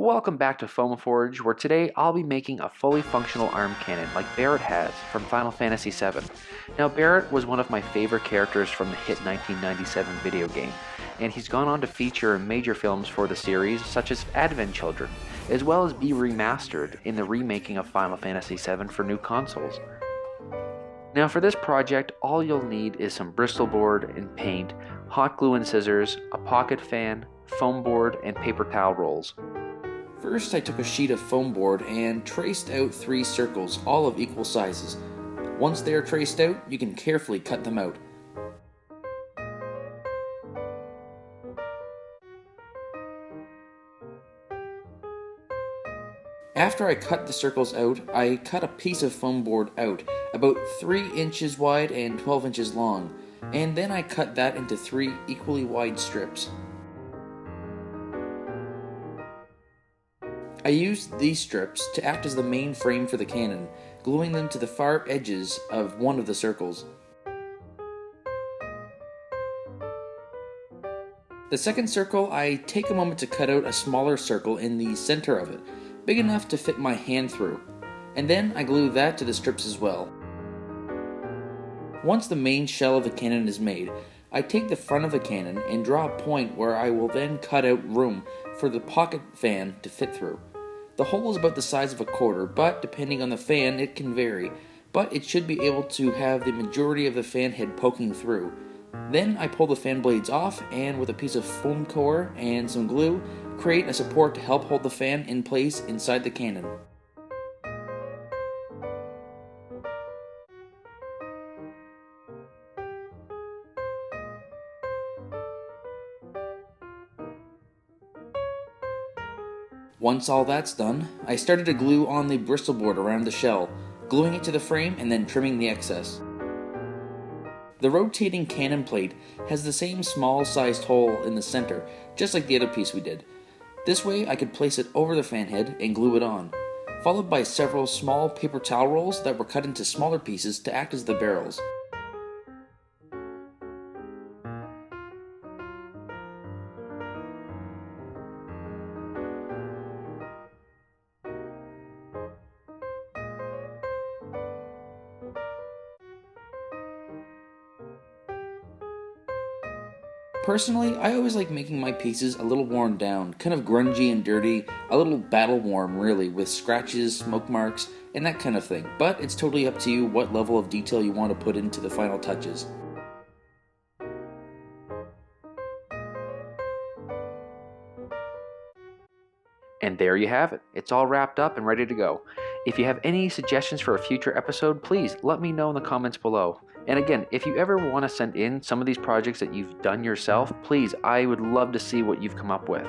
Welcome back to Foamforge, where today I'll be making a fully functional arm cannon like Barret has from Final Fantasy VII. Now Barret was one of my favorite characters from the hit 1997 video game, and he's gone on to feature in major films for the series such as Advent Children, as well as be remastered in the remaking of Final Fantasy VII for new consoles. Now for this project, all you'll need is some Bristol board and paint, hot glue and scissors, a pocket fan, foam board, and paper towel rolls. First, I took a sheet of foam board and traced out 3 circles, all of equal sizes. Once they are traced out, you can carefully cut them out. After I cut the circles out, I cut a piece of foam board out, about 3 inches wide and 12 inches long, and then I cut that into 3 equally wide strips. I used these strips to act as the main frame for the cannon, gluing them to the far edges of one of the circles. The second circle, I take a moment to cut out a smaller circle in the center of it, big enough to fit my hand through, and then I glue that to the strips as well. Once the main shell of the cannon is made, I take the front of the cannon and draw a point where I will then cut out room for the pocket fan to fit through. The hole is about the size of a quarter, but depending on the fan it can vary, but it should be able to have the majority of the fan head poking through. Then I pull the fan blades off and with a piece of foam core and some glue, create a support to help hold the fan in place inside the cannon. Once all that's done, I started to glue on the Bristol board around the shell, gluing it to the frame and then trimming the excess. The rotating cannon plate has the same small-sized hole in the center, just like the other piece we did. This way I could place it over the fan head and glue it on, followed by several small paper towel rolls that were cut into smaller pieces to act as the barrels. Personally, I always like making my pieces a little worn down, kind of grungy and dirty, a little battle worn really, with scratches, smoke marks, and that kind of thing, but it's totally up to you what level of detail you want to put into the final touches. And there you have it. It's all wrapped up and ready to go. If you have any suggestions for a future episode, please let me know in the comments below. And again, if you ever want to send in some of these projects that you've done yourself, please, I would love to see what you've come up with.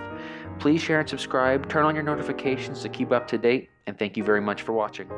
Please share and subscribe, turn on your notifications to keep up to date, and thank you very much for watching.